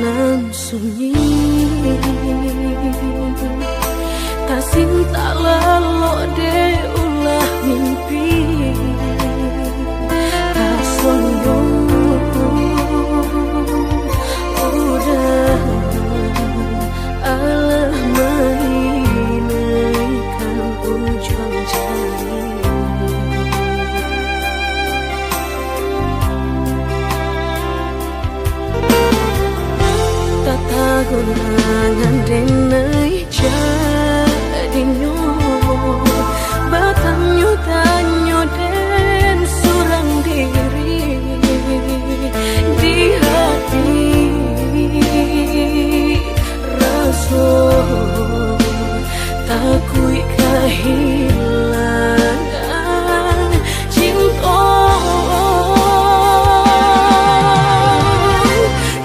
dalam sunyi. Tak cinta lalu de ulah mimpi. Tak sombong udah Allah menginaikan ujung jari. Tata gunangan denai jadi nyo batanyo tanyo den surang diri di hati rasa takui kehilangan cinta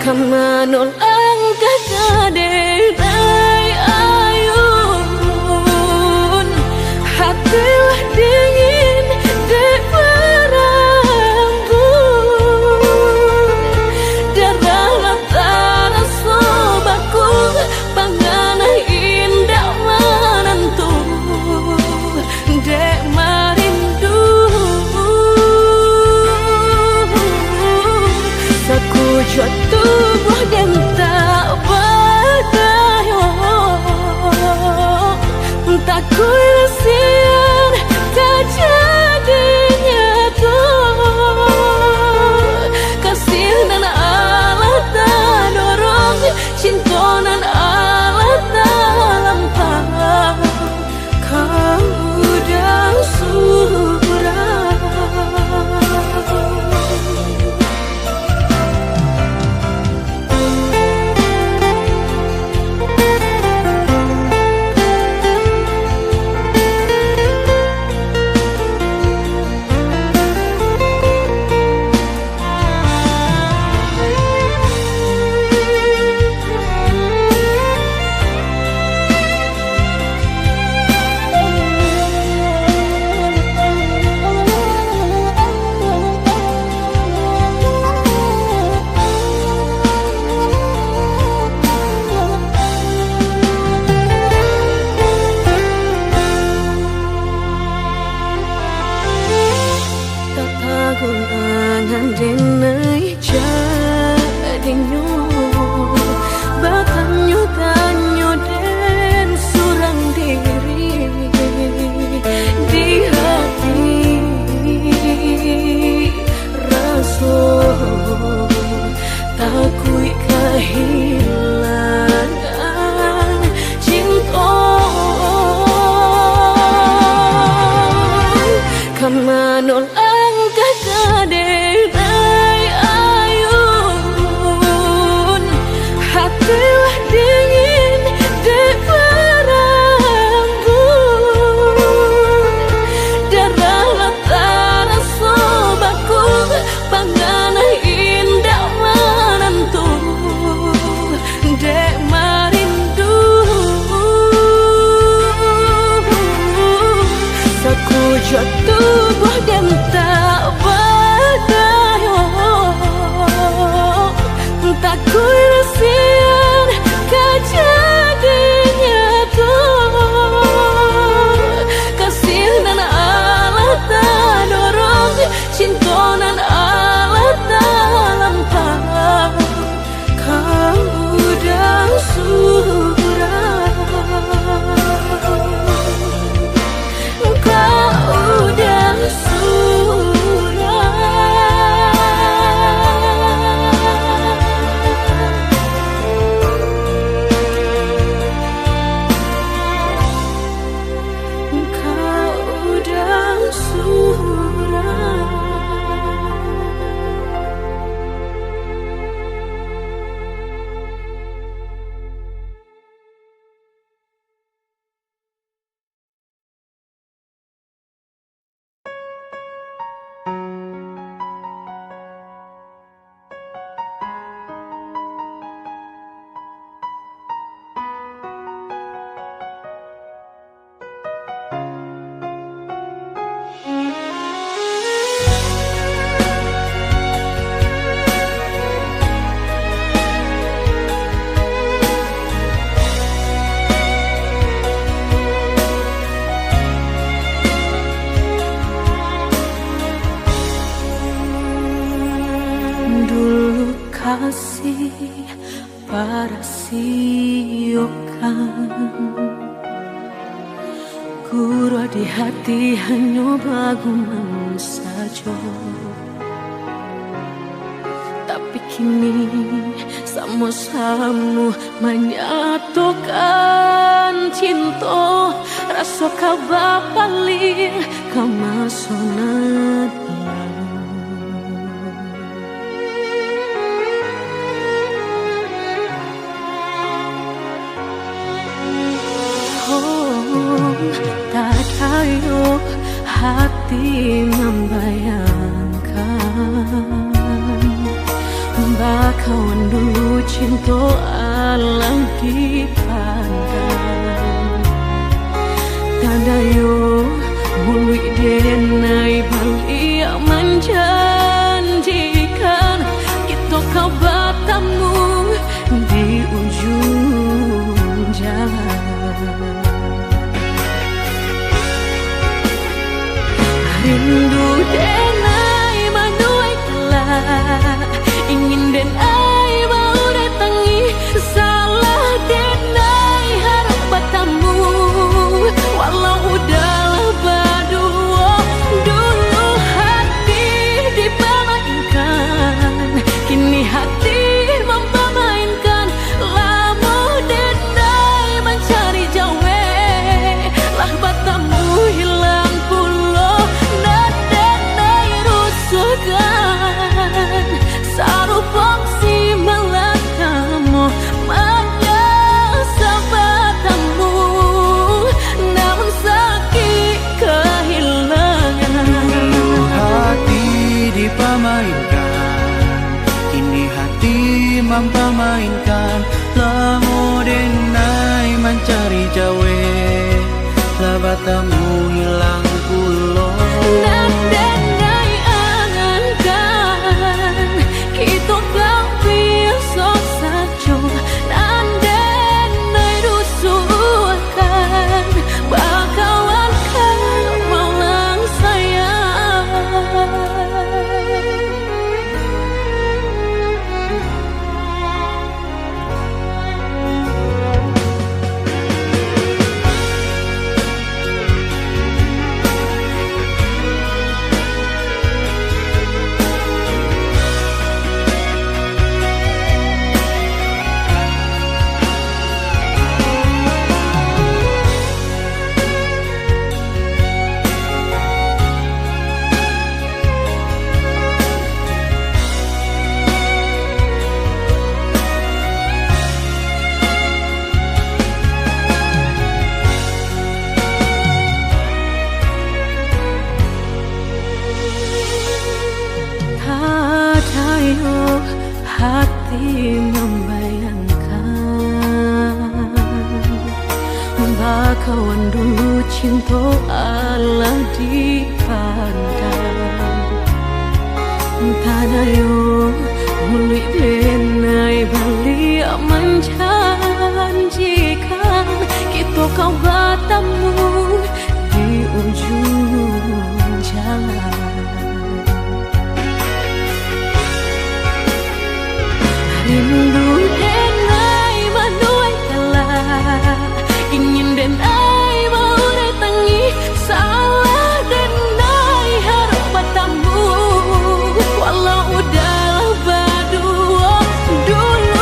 kamanol angkat kadai ayun hatilah dingin dek berambut darah latara sobaku pangana indah menentu dek marindu sakujud tubuh dan tak berdaya tak kuisian kejadinya tuh kasih dan Allah tak dorong cinta dan Allah tak lampau kamu dah surah. Gunangan denai jadi nyo batanyo tanyo den surang diri di hati rasa takui kehilangan cinta kamanol angkat kadai ayun hatilah dingin dek berambut darah latara sobaku pangana indah menentu dek marindu sakujud tubuh dan tak berdaya tak kuisian kejadinya tuh kasih dan Allah tak dorong cinta dan Allah tak lampau kamu dah surah. Kau dah surah. para siokan Guru di hati hanya baguman saja. Tapi kini sama-sama menyatukan cinta. Rasa kabar paling kemasonan. Tak tahu hati membayangkan bakawan dulu cinta alam dipandang. Tanda yo mului denai balik menjanjikan kita kau bertemu di ujung jalan. Rindu denai manuai telah ingin denai mau datangi salah denai harap bertemu walau udahlah berdua dulu hati dipermainkan kini hati mempermainkan lama denai mencari jawe lah bertemu hilang pulau dan denai rusukkan sarupang si melakamu menyesal bertemu namun sakit kehilangan. Hati dipermainkan kini hati mempermainkan lamu denai mencari jawe lah bertemu hilang pulau Dan denai angankan kita kau biasa saja dan denai rusuhkan bakawan kau malang sayang. Hati membayangkan bakawan dulu cinta Allah dipandang. Tanah yo mului denai balik menjanjikan kita kau bertemu di ujung jalan. Rindu denai manuai telah ingin denai mau datangi salah denai harap bertemu walau udahlah berdua dulu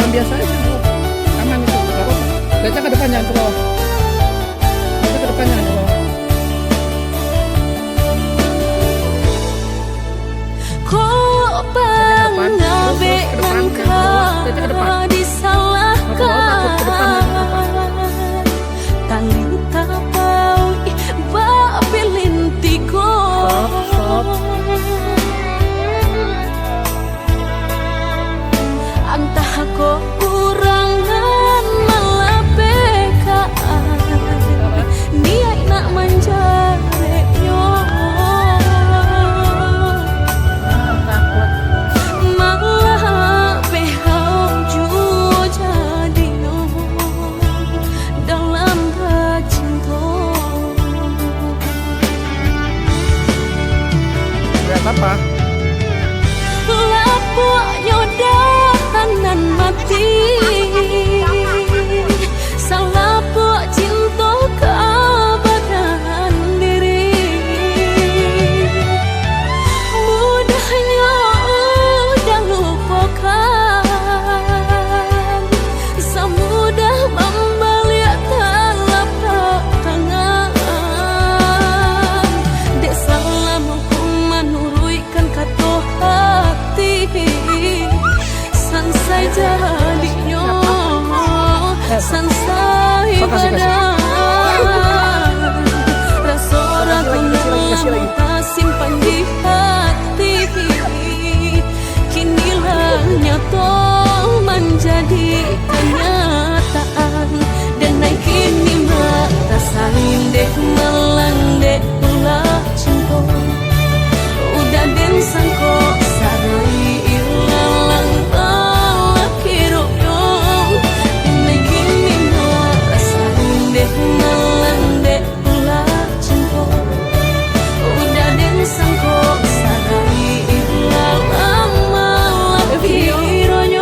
jalan biasa aja Bu. Aman itu, nggak apa-apa. Lihatnya ke depan, jangan ke bawah. Lihatnya ke depan, jangan ke bawah. Kok pengabaikan kau disalahkan, tali tapau babi lintiko. Entah kok kurangan malah bekaan, dia nak manjareknya malah behau jua jadinya dalam cinta. Lihat apa? Lapuk nyodahanan mati, salapuk cinta keabadian diri. Mudahnya udah lupakan, semudah membalik telapak tangan. Dek salah hukuman nuruykan kata hati, sansai jadinya, sansai badan. Rasa ragu dalam tak simpan di hati, kinilah nyata menjadi kenyataan. Dan naik kini mata saling dek melang dek ulah cinta. Udah den sangko sarai ilalang balak kirokyo. Naik kini mata saling dek melang dek ulah cinta. Udah den sangko sarai ilalang balak kirokyo.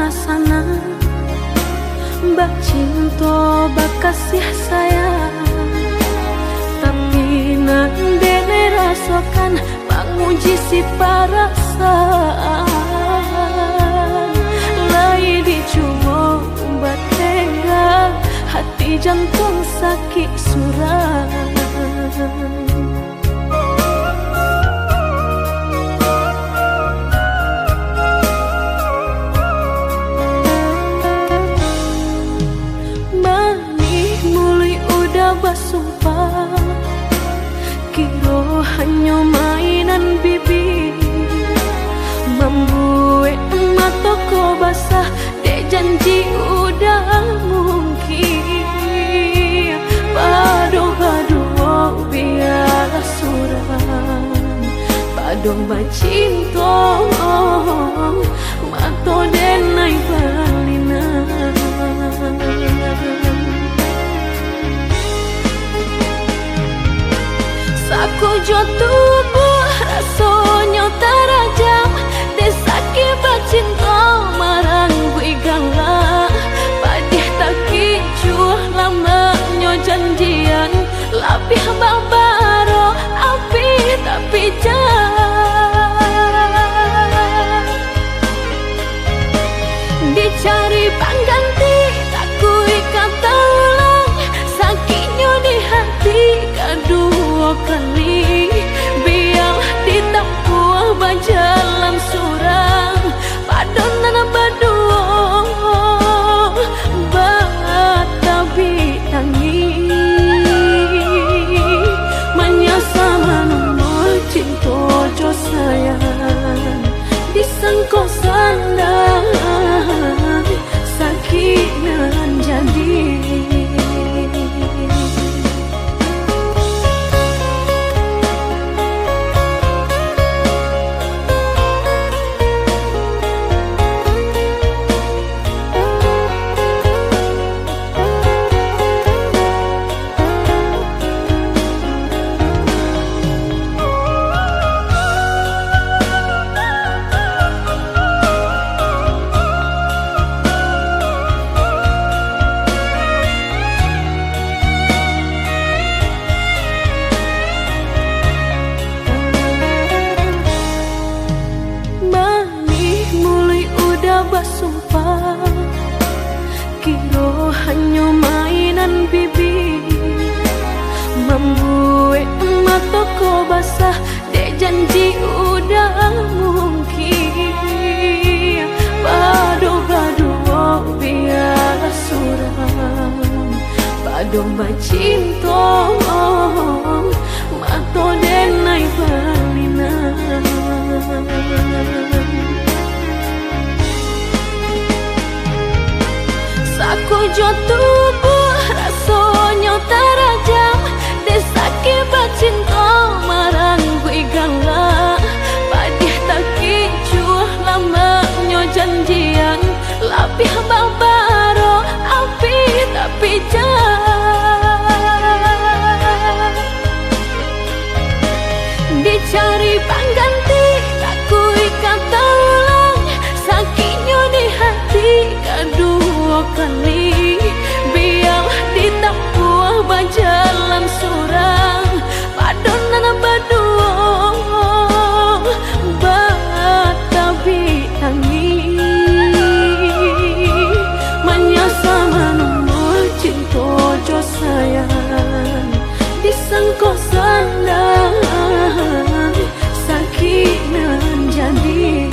rasana bak cinta bak kasih sayang, tapi nandene rasakan panguji si perasaan. Lai dicoba umbat tega, hati jantung sakit suram. Basumpah kiro hanya mainan bibi, membuat mataku basah dek janji udah mungkin. Padu-padu biar suram, padu bacinta mato denai balina. Aku tubuh rasanya terajam, desaki bacinta marang gue galak. Padih tak kicuh lamanya janjian, lapih babaro api tapi jangan dicari pengganti. Tak kui kata ulang sakitnya di hati kedua kali, biar ditempuh berjalan surang padonan berdua batabi tangi menyasa menumbuh cinta jo sayang disangko sandang sakit nan jadi. Basumpah kiro hanya mainan bibi, membuat mataku basah dek janji udah mungkin. Padu-padu biar suram, padu bacinta mato denai balina. Aku tubuh rasanya terajam, desaki bacinta marang gue galak. Padih tak kicuh lamanya janjian, lapih babaro api tapi jangan dicari pengganti. Tak kui kata ulang sakitnya di hati kedua kali, biar ditempuh berjalan surang padonan berdua batabi tangi menyasa menumbuh cinta jo sayang disangko sandang sakit nan jadi.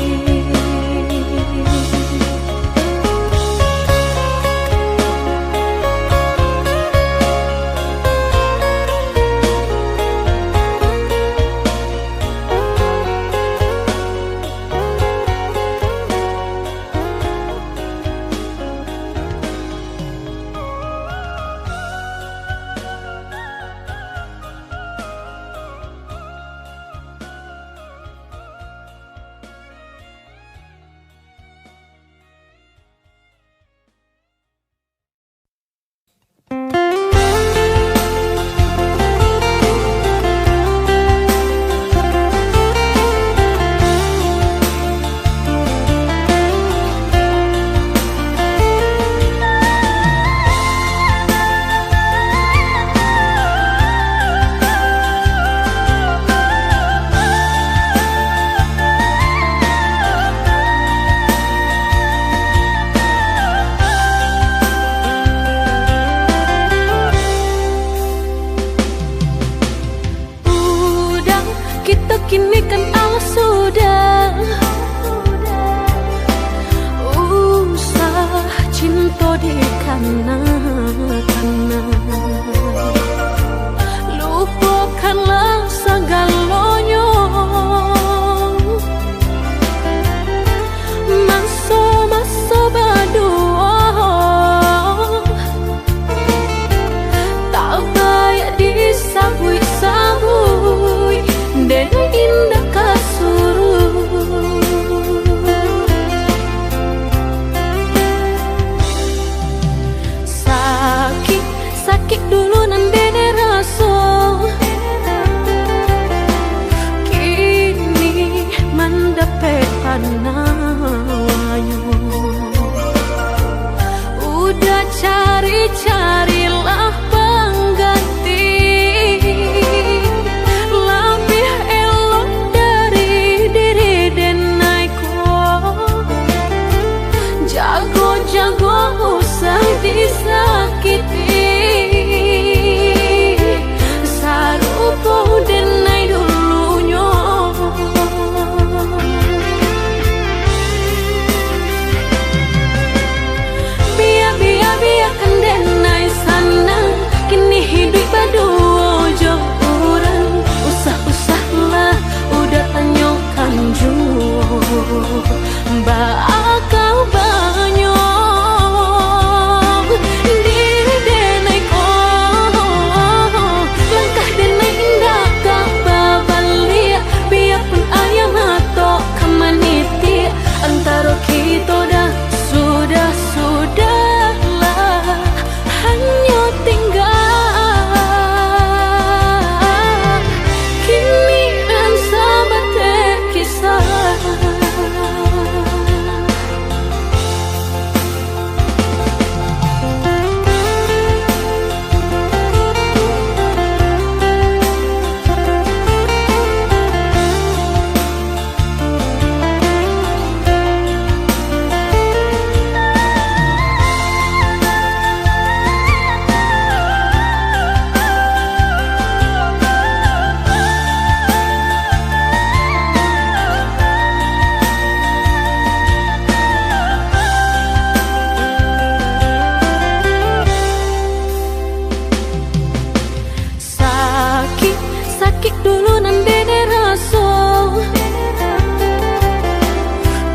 kita di kana-kana. Lupakanlah segalanya, masa-masa berdua tak baik disabui-sabui dan indah kasuruh. Sakit dulu nandene rasa, kini mendapat panawanya. Udah cari-carilah pengganti, lebih elok dari diri denaiku. Jago-jago usah disakiti, sarupo denai dulunya. Biarkan denai sana, kini hidup berdua orang. Usah-usahlah udah tanyakan jua, bakal banyak diri denai ko. Langkah denai indah kau babalia, biarpun ayam atau kamaniti. Antara kita dah sudahlah hanya tinggal kini dan sahabat kisah. Sakit dulu nandene rasa,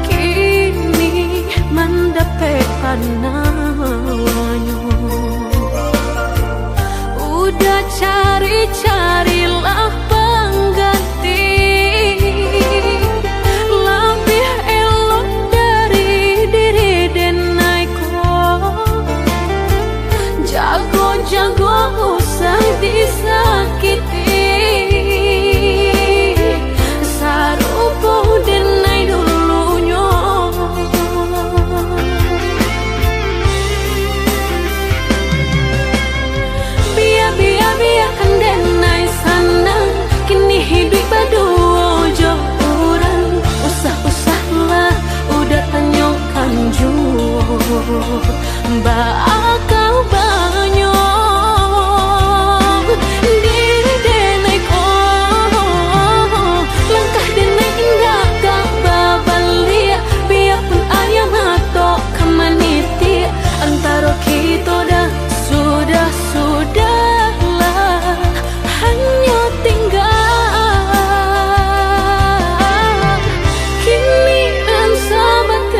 kini mendapat panawanya. Udah cari-carilah pengganti, lebih elok dari diri denaiku. Jago-jago usah disakiti, sarupo denai dulunya. Biarkan denai sana, kini hidup berdua orang. Usah-usahlah udah tanyakan jua, bakal banyak diri denai ko. Langkah denai indah kau babalia, biarpun ayam atau kamaniti. Antara kita dah sudahlah hanya tinggal kini dan sahabat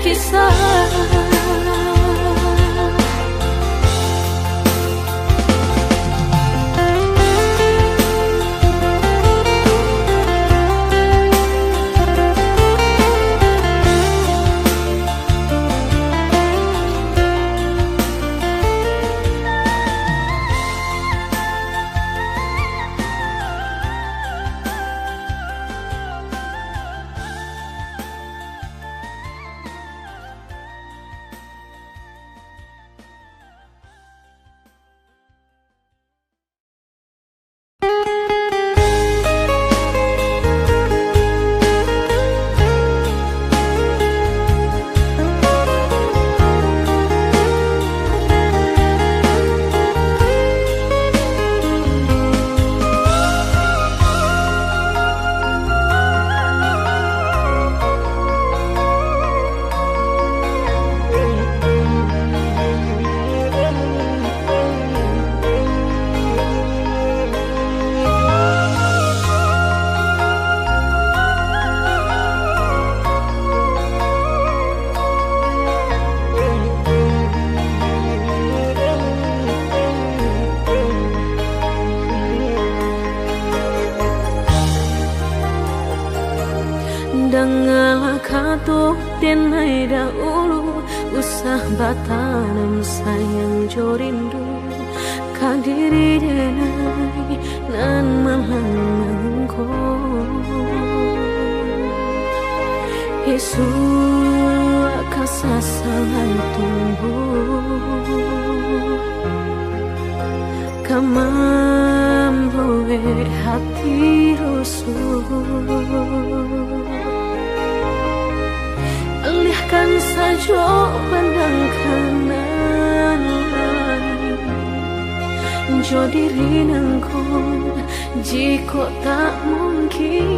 kisah. sahabatan sayang jorindu kadiri denai nan malangko Yesu kasasalan tumbuh kamamboe hati rusuh alihkan saja pandang kanan jo diri nangkon jika tak mungkin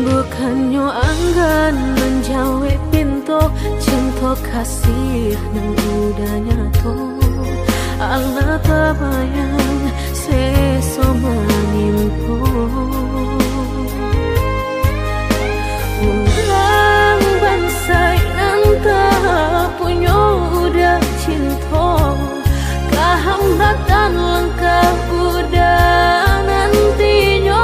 bukannya anggan menjawab pintu cinta kasih nang udah nyato Allah terbayang seso menimpo orang bangsa nan tak punya udah cinta kehambatan langkah udah nantinya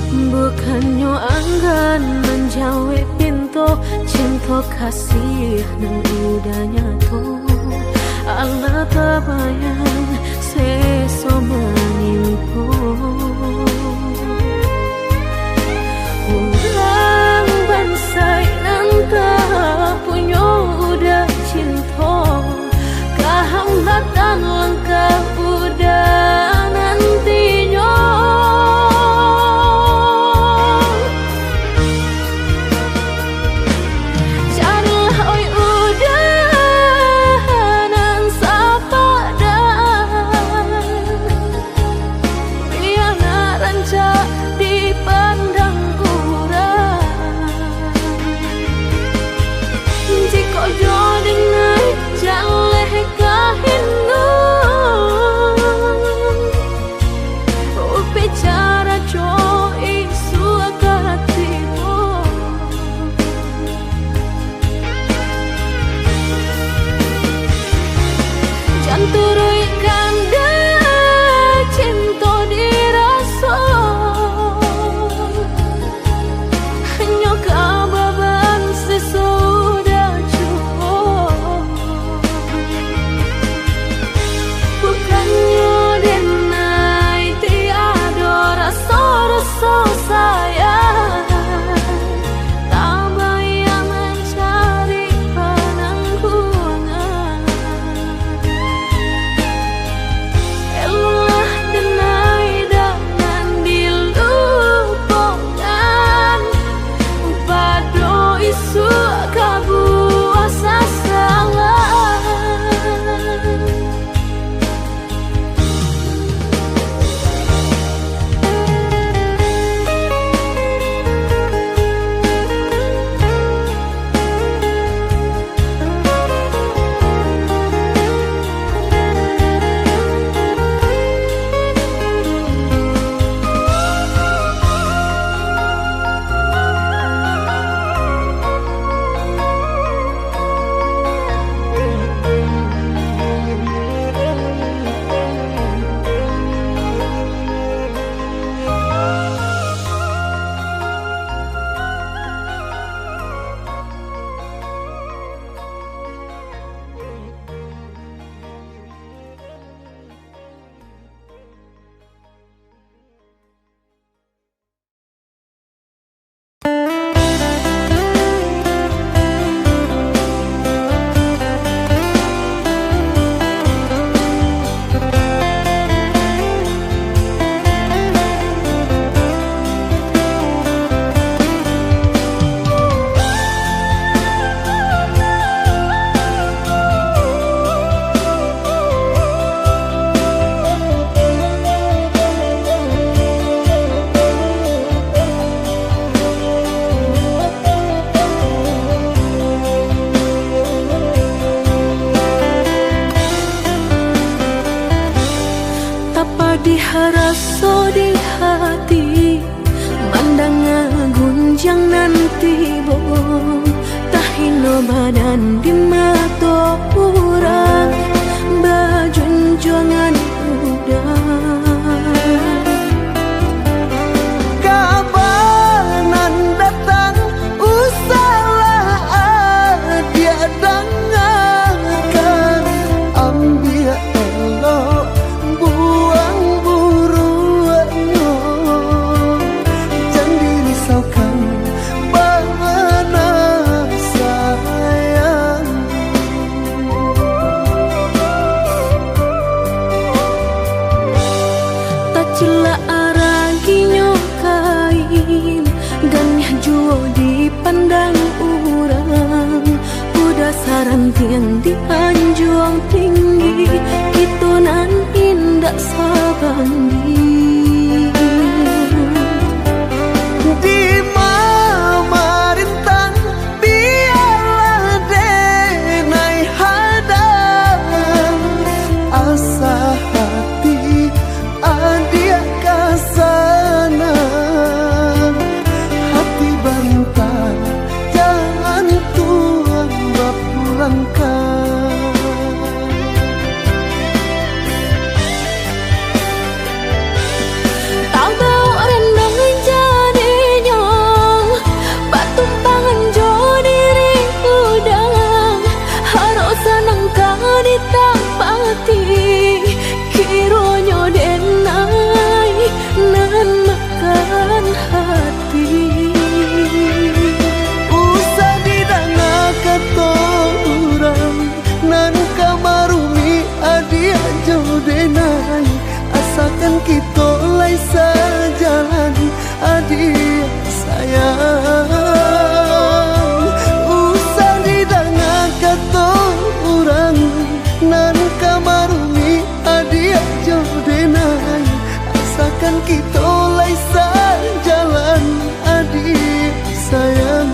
bukannya anggan menjawab pintu cinta kasih nang udah nyato Allah terbayang seso menimpo orang bangsa nan tak punya udah cinta kehambatan langkah udah nantinya haraso di hati mandang gunjang nanti bong tahino badan di mata orang bajunjangan udah kabanan datang usalah dia dengarkan ambil elok buang buruannya jangan dirisaukan mana sayang tak celak araginya kain gannya juo dipandang orang udah saran tiang dianjuang tinggi itu nan indah sabandi di mamarintang biarlah denai hadang asa hati adia kasana hati bantah jangan tuang bapulangkan tak tahu rendang jadinya batumpangan jo diri udang harus senang kau ditapati kironyo denai nan makan hati usah didanga kata orang nan kamarumi adia jodenai asalkan kita lai sejalan adia sayang usah didanga kata orang nan kamarumi adia jodenai asalkan kita lai sejalan adia sayang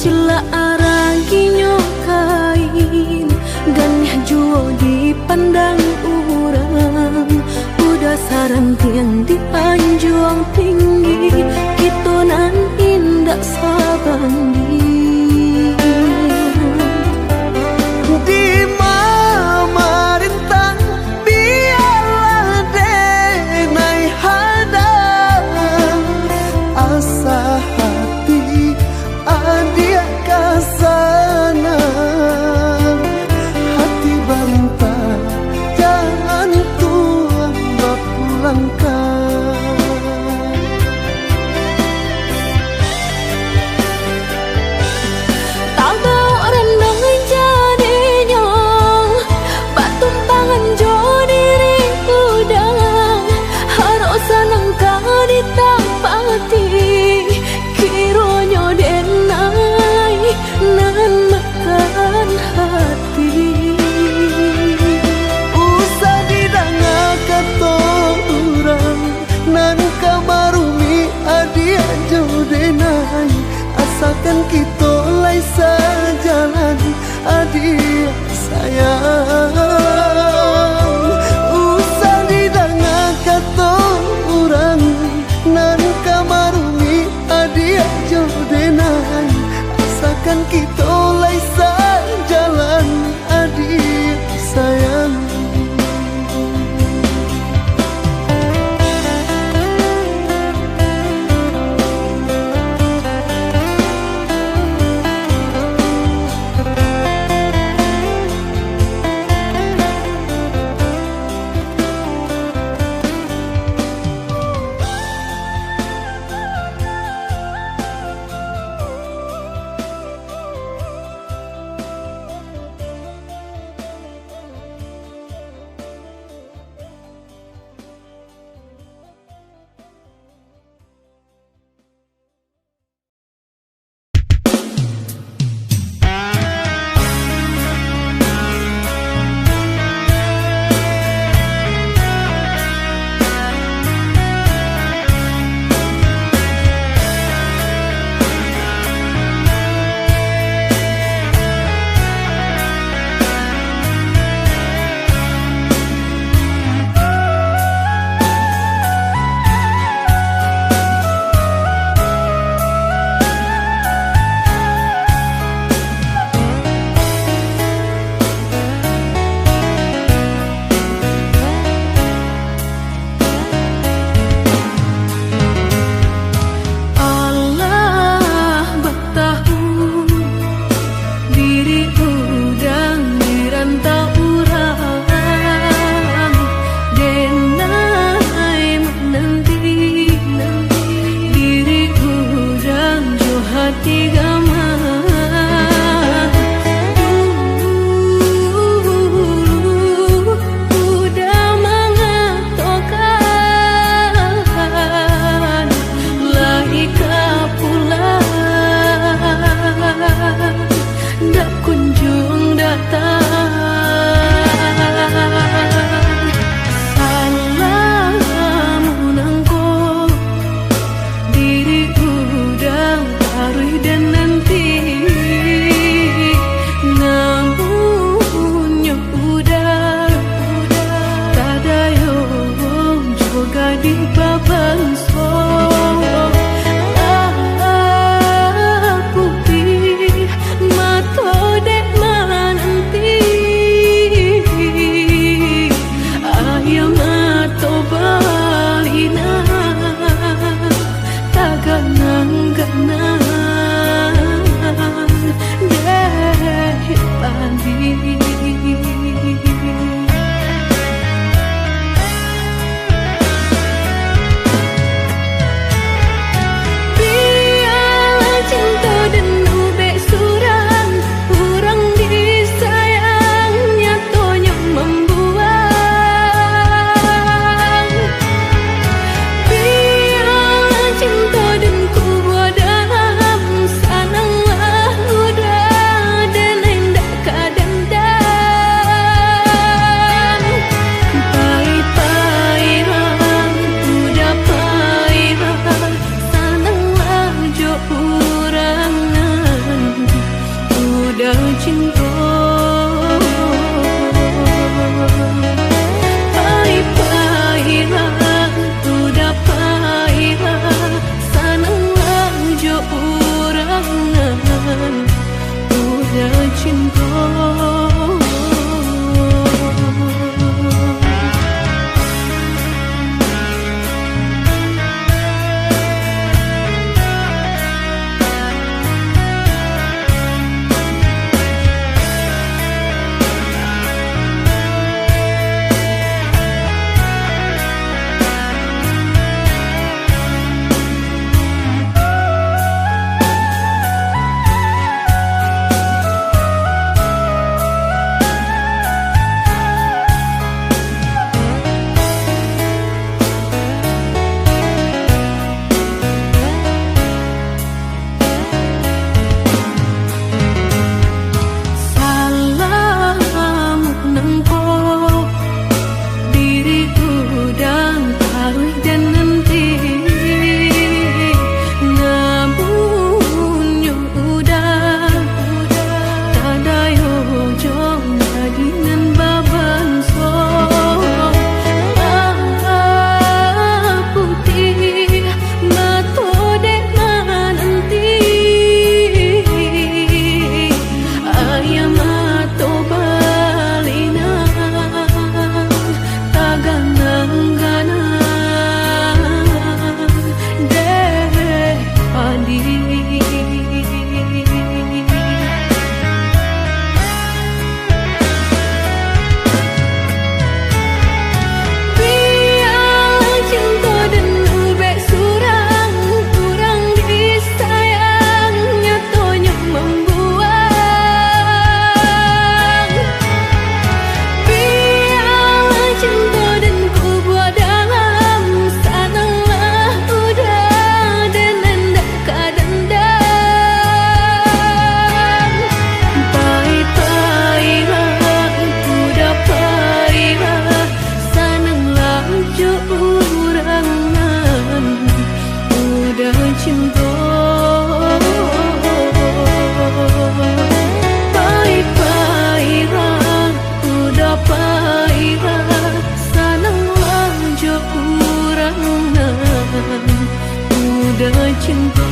celak araginya kain gannya juo dipandang orang udah saran tiang dianjuang tinggi itu nan indah sabandi di mamarintang biarlah denai hadang asa hati adia kasana hati bantah jangan tuang bapulangkan tak tahu rendang jadinya batumpangan jo diri udang harus senang kau ditapati kironyo denai nan makan hati usah didanga kata orang nan kamarumi adia jodenai asalkan kita lai sejalan adia sayang usah didanga kata orang nan kamarumi adia jodenai asalkan kita lai sejalan adia sayang dan nanti, namun yo udah tada yo juga di baban so putih mato dek mananti ayam mato balina taganang-ganang deh pandi. Biarlah cinta dan ubek surang, kurang disayangnya tonyo membuang. Biarlah cinta dan kubur dalam sananglah udah dan hendak kadang-kadang. Pai-pairan udah pairan sananglah jo urangan udah cinta. Pai-pairan udah pairan sananglah jo urangan udah cinta. Salamu nangko diriku dan taruh dan nanti, namun yo udah tada yo jong jadinan baban so putih mato dek mananti ayam mato balina taganang-ganang deh pandi. Biarlah cinta dan ubek surang, kurang disayangnya tonyo membuang. Biarlah cinta dan kubur dalam sananglah udah dan hendak kadang-kadang. Pai-pairan udah pairan sananglah jo urangan udah cinta. Pai-pairan udah pairan sananglah jo urangan udah cinta.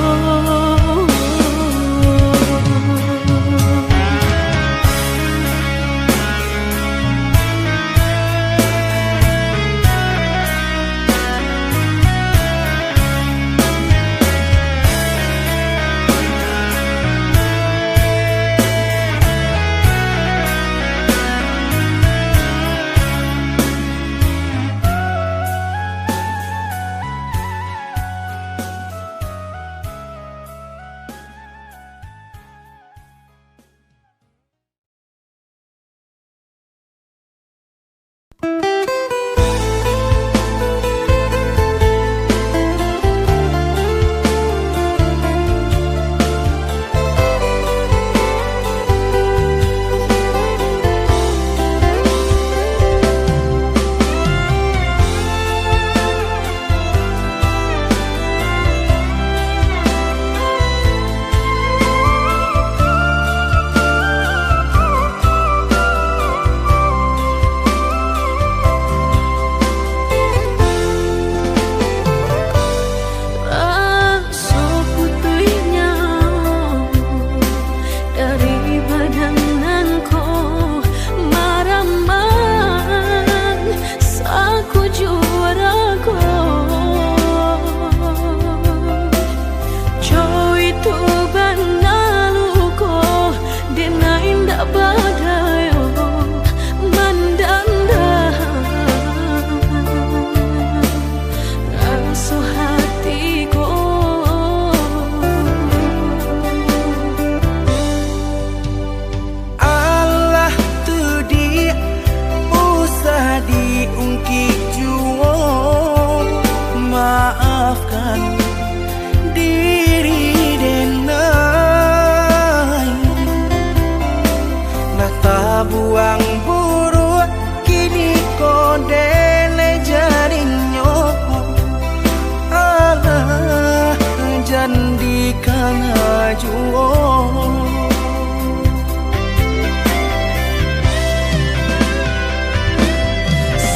kana juo.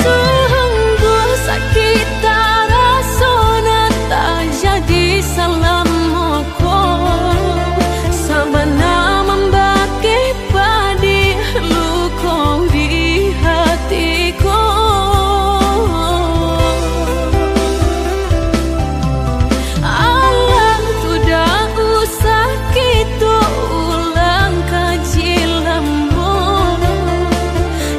Sungguh sakit rasona tak jadi salamku. Sabana membaki padi luka di hatiku. Allah tidak usah kita ulang kaji lambu.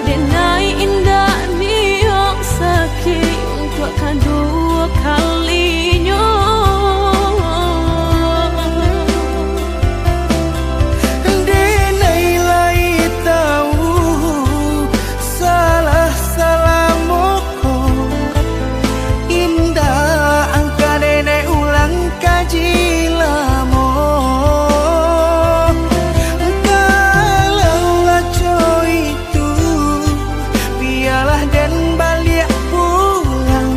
Denai indah niok sakit untuk kedua kalinya. Denai lai tahu salah salamuku. Indah angka denai ulang kaji lamo. Kalau aco itu biarlah dan balik pulang.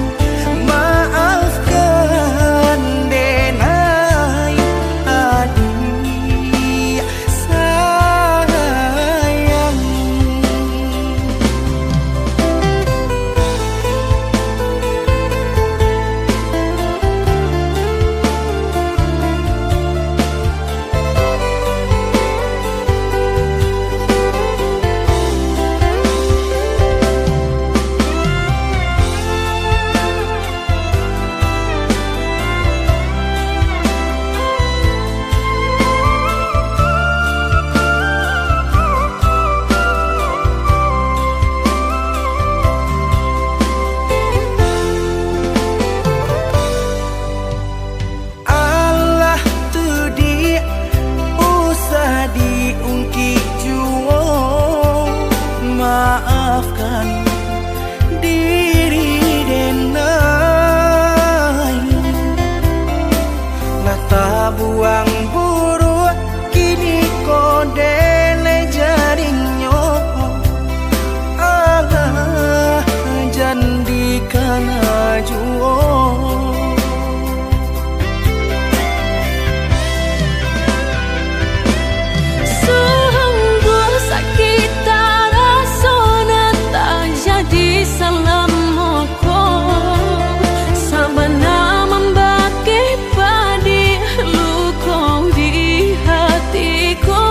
Maafkan denai adik sayang. Allah tu dia usah diungkit juo. Maafkan diri denai. Nata buang buruk kini ko dene jarinyo. Allah jandikan juo. Sungguh sakit rasona tak jadi salamku. Sabana membaki padi luka di hatiku.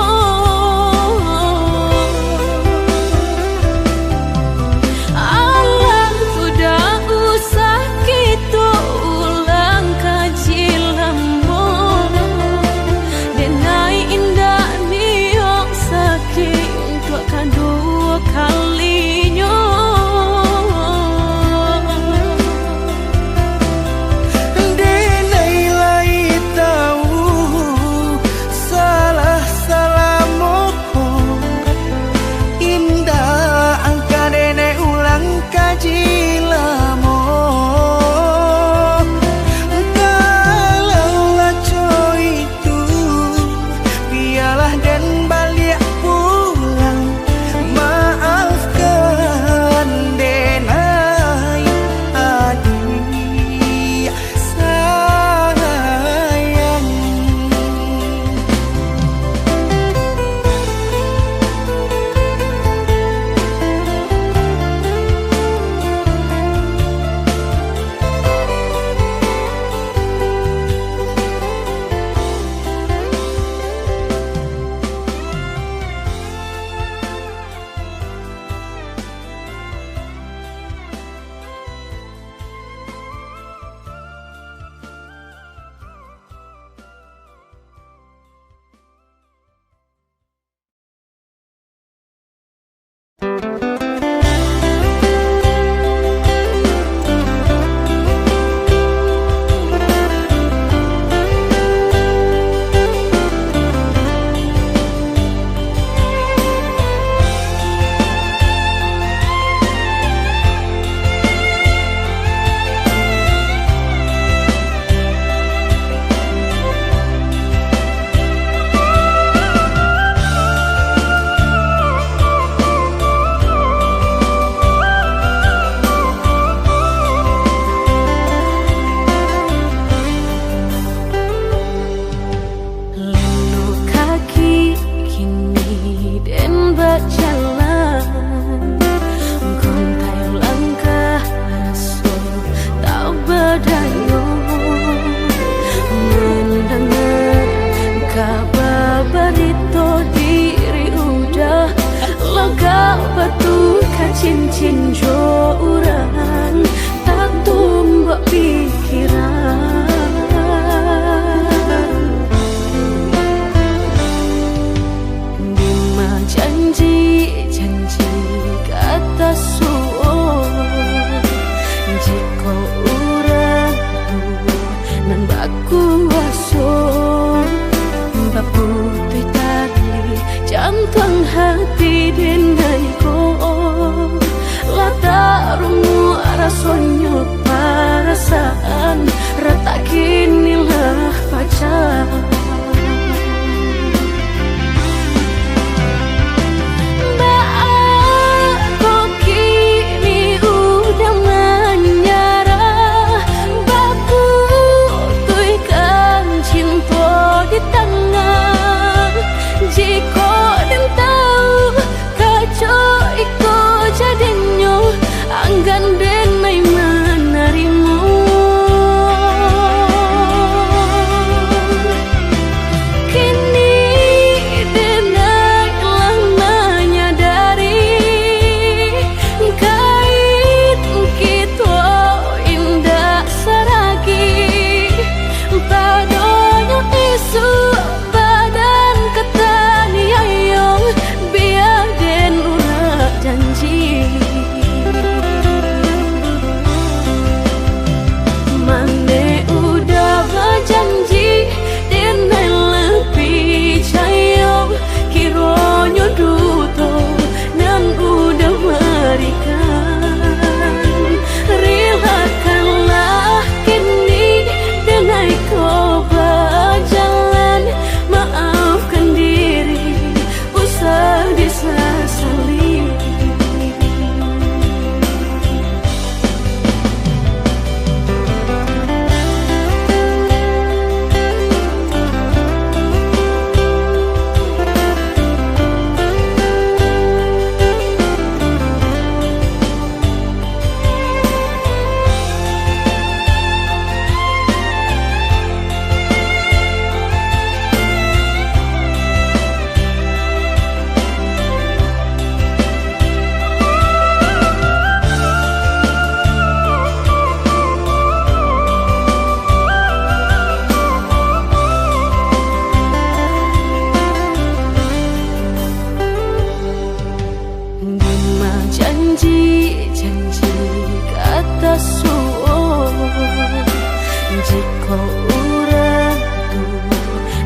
isu badan ketaniayong biar den ura janji mane udah berjanji den lebih cayong kironyo duto nan udah berikan relakanlah kini dengan kau berjalan maafkan diri usah disesali janji kata suo jika urang tu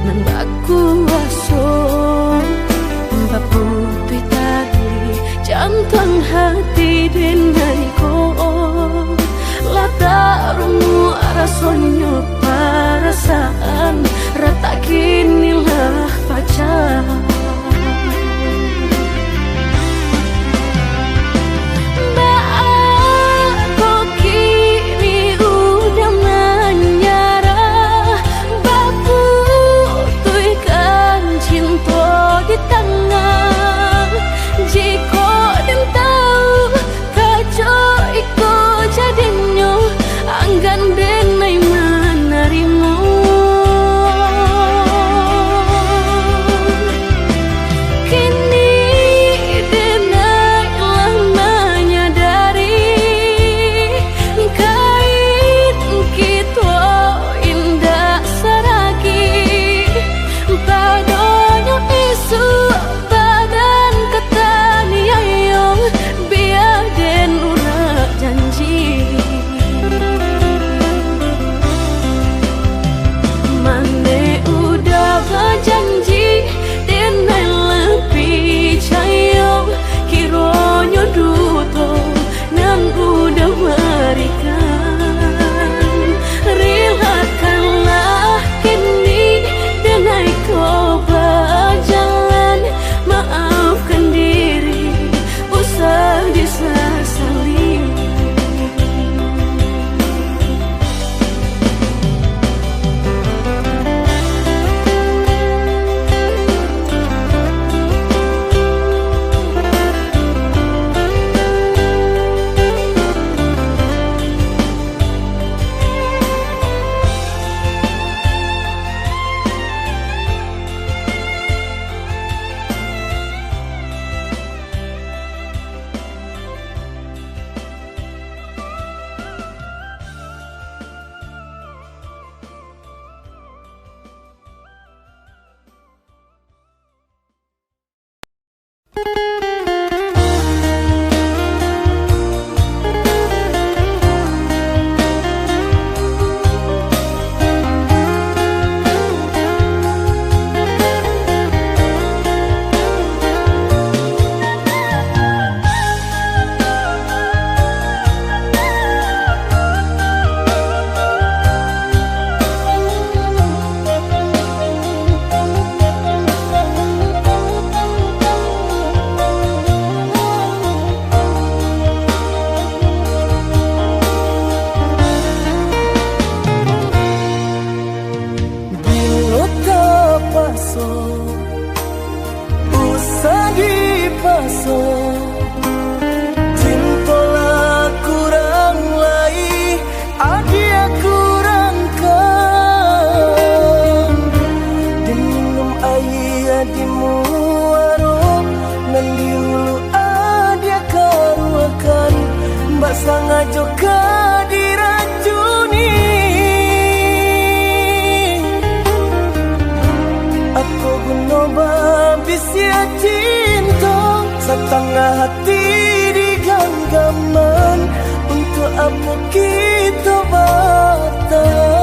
nan baku aso baputui tadi jantung hati dengan kau latarumu rasonyo perasaan rata kinilah pacar cinta, setengah hati di genggaman. Untuk apa kita batal?